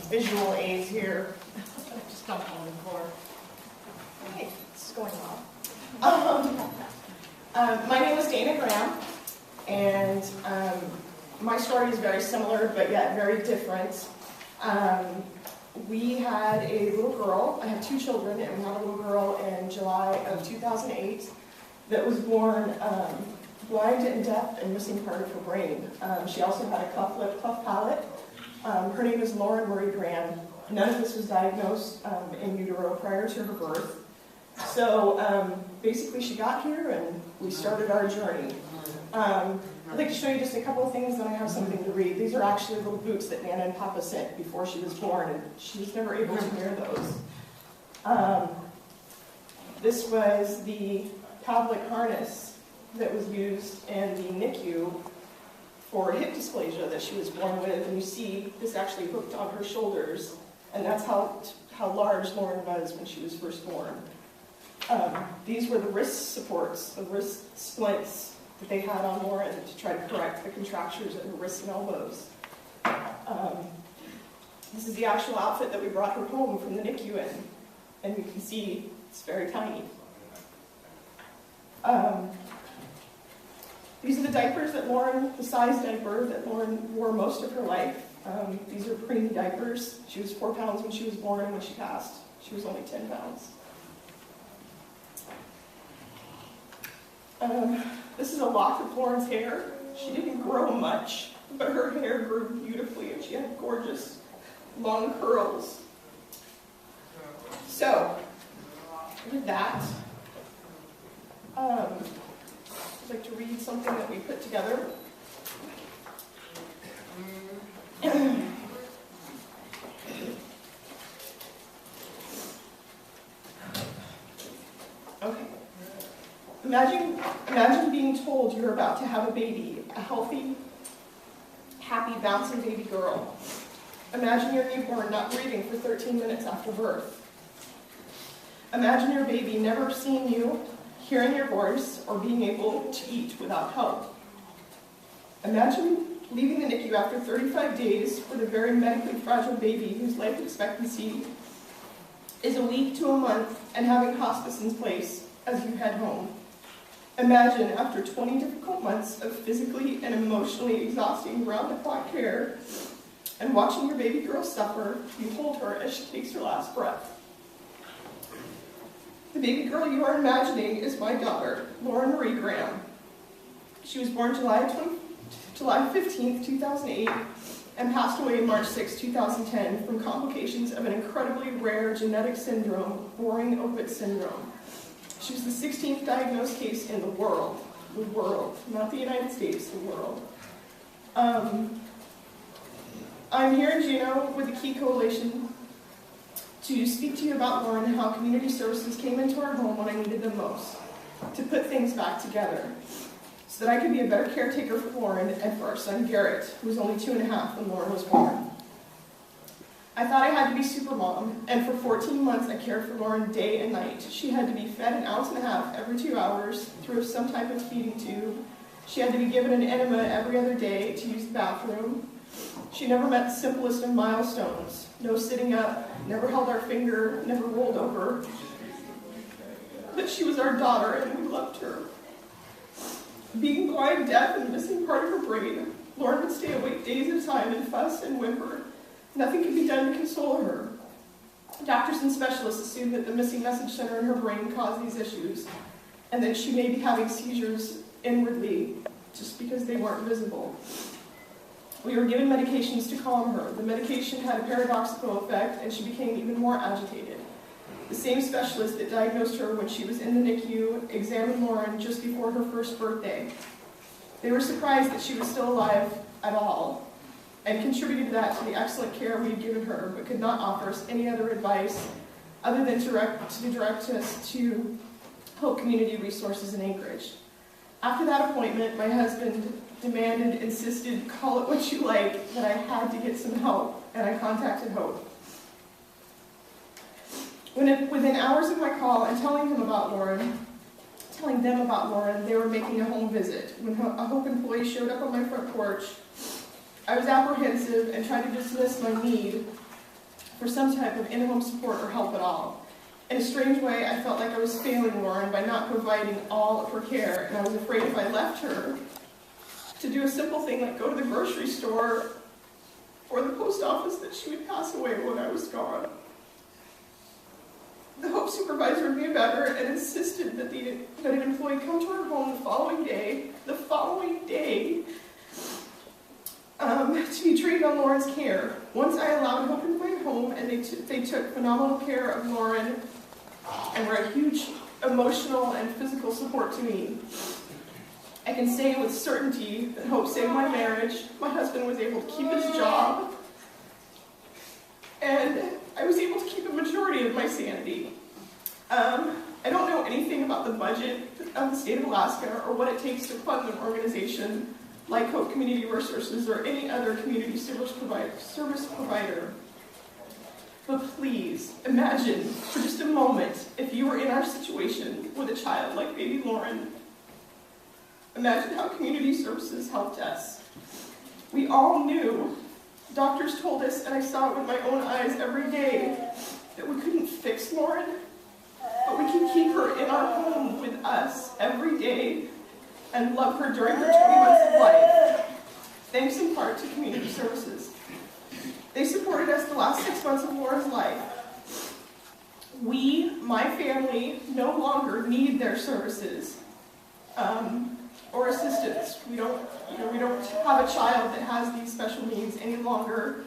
visual aids here. Just dumped on the floor. Okay, this is going well. My name is Dana Graham, and my story is very similar, but yet very different. We had a little girl. I have two children, and we had a little girl in July of 2008 that was born blind and deaf and missing part of her brain. She also had a cleft lip, cleft palate. Her name is Lauren Marie Graham. None of this was diagnosed in utero prior to her birth. So basically she got here and we started our journey. I'd like to show you just a couple of things, then I have something to read. These are actually little boots that Nana and Papa sent before she was born, and she was never able to wear those. This was the Pavlik harness that was used in the NICU for hip dysplasia that she was born with, and you see this actually hooked on her shoulders, and that's how large Lauren was when she was first born. These were the wrist supports, the wrist splints that they had on Lauren to try to correct the contractures in her wrists and elbows. This is the actual outfit that we brought her home from the NICU in, and you can see it's very tiny. These are the diapers that the size diaper that Lauren wore most of her life. These are preemie diapers. She was 4 pounds when she was born, and when she passed, she was only 10 pounds. This is a lock of Lauren's hair. She didn't grow much, but her hair grew beautifully, and she had gorgeous long curls. So, with that, I'd like to read something that we put together. Okay. Imagine being told you're about to have a baby, a healthy, happy, bouncing baby girl. Imagine your newborn not breathing for 13 minutes after birth. Imagine your baby never seeing you, hearing your voice, or being able to eat without help. Imagine leaving the NICU after 35 days with a very medically fragile baby whose life expectancy is a week to a month and having hospice in place as you head home. Imagine after 20 difficult months of physically and emotionally exhausting round-the-clock care and watching your baby girl suffer, you hold her as she takes her last breath. The baby girl you are imagining is my daughter, Lauren Marie Graham. She was born July 15th, 2008, and passed away March 6, 2010, from complications of an incredibly rare genetic syndrome, Bohring Opitz syndrome. She was the 16th diagnosed case in the world, not the United States, the world. I'm here in Juneau with the Key Coalition to speak to you about Lauren and how community services came into our home when I needed them most, to put things back together, so that I could be a better caretaker for Lauren and for our son Garrett, who was only 2.5 when Lauren was born. I thought I had to be super mom, and for 14 months I cared for Lauren day and night. She had to be fed 1.5 ounces every 2 hours through some type of feeding tube. She had to be given an enema every other day to use the bathroom. She never met the simplest of milestones. No sitting up, never held our finger, never rolled over. But she was our daughter and we loved her. Being blind, deaf, and missing part of her brain, Lauren would stay awake days at a time and fuss and whimper. Nothing could be done to console her. Doctors and specialists assumed that the missing message center in her brain caused these issues, and that she may be having seizures inwardly just because they weren't visible. We were given medications to calm her. The medication had a paradoxical effect, and she became even more agitated. The same specialist that diagnosed her when she was in the NICU examined Lauren just before her first birthday. They were surprised that she was still alive at all, and contributed that to the excellent care we had given her, but could not offer us any other advice other than to direct us to Hope Community Resources in Anchorage. After that appointment, my husband demanded, insisted, call it what you like, that I had to get some help, and I contacted Hope. Within hours of my call and telling them about Lauren, they were making a home visit. When a Hope employee showed up on my front porch, I was apprehensive and tried to dismiss my need for some type of in-home support or help at all. In a strange way, I felt like I was failing Lauren by not providing all of her care, and I was afraid if I left her to do a simple thing like go to the grocery store or the post office that she would pass away when I was gone. The Hope supervisor knew better and insisted that an employee come to her home the following day, to be trained on Lauren's care. Once I allowed Hope into my home, and they took phenomenal care of Lauren and were a huge emotional and physical support to me. I can say with certainty that Hope saved my marriage. My husband was able to keep his job, and I was able to keep a majority of my sanity. I don't know anything about the budget of the state of Alaska or what it takes to fund an organization like Hope Community Resources or any other community service provider. But please, imagine for just a moment if you were in our situation with a child like baby Lauren. Imagine how community services helped us. We all knew, doctors told us, and I saw it with my own eyes every day, that we couldn't fix Lauren, but we can keep her in our home with us every day and love her during her 20 months of life, thanks in part to community services. They supported us the last 6 months of Lauren's life. We, my family, no longer need their services or assistance. We don't have a child that has these special needs any longer.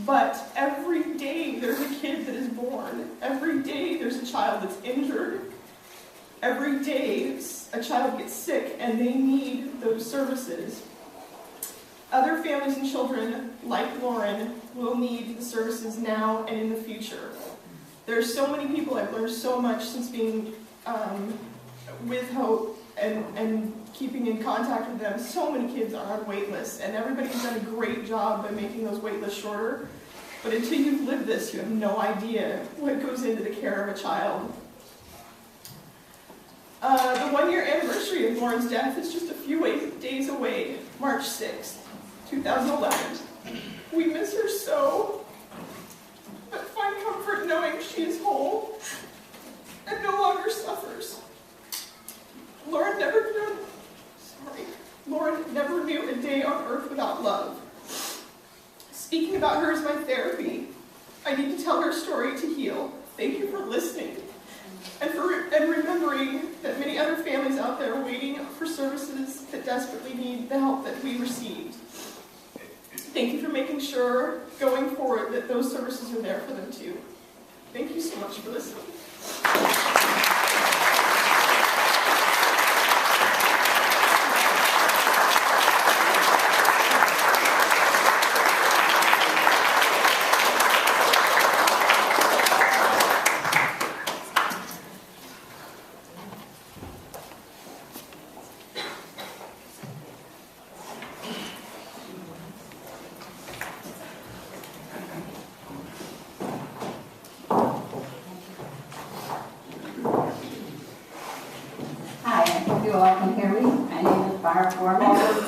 But every day there's a kid that is born. Every day there's a child that's injured. Every day a child gets sick and they need those services. Other families and children, like Lauren, will need the services now and in the future. There are so many people. I've learned so much since being with Hope and keeping in contact with them. So many kids are on wait lists, and everybody's done a great job by making those wait lists shorter. But until you've lived this, you have no idea what goes into the care of a child. The 1-year anniversary of Lauren's death is just a few days away, March 6th, 2011. We miss her so, but find comfort knowing she is whole and no longer suffers. Lauren never knew a day on earth without love. Speaking about her is my therapy. I need to tell her story to heal. Thank you for listening and remembering that many other families out there are waiting for services that desperately need the help that we received. Thank you for making sure, going forward, that those services are there for them too. Thank you so much for listening.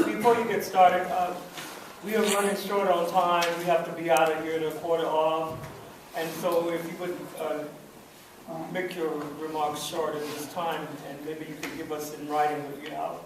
Before you get started, we are running short on time. We have to be out of here at 1:15. And so if you would make your remarks short at this time, and maybe you could give us in writing what you have.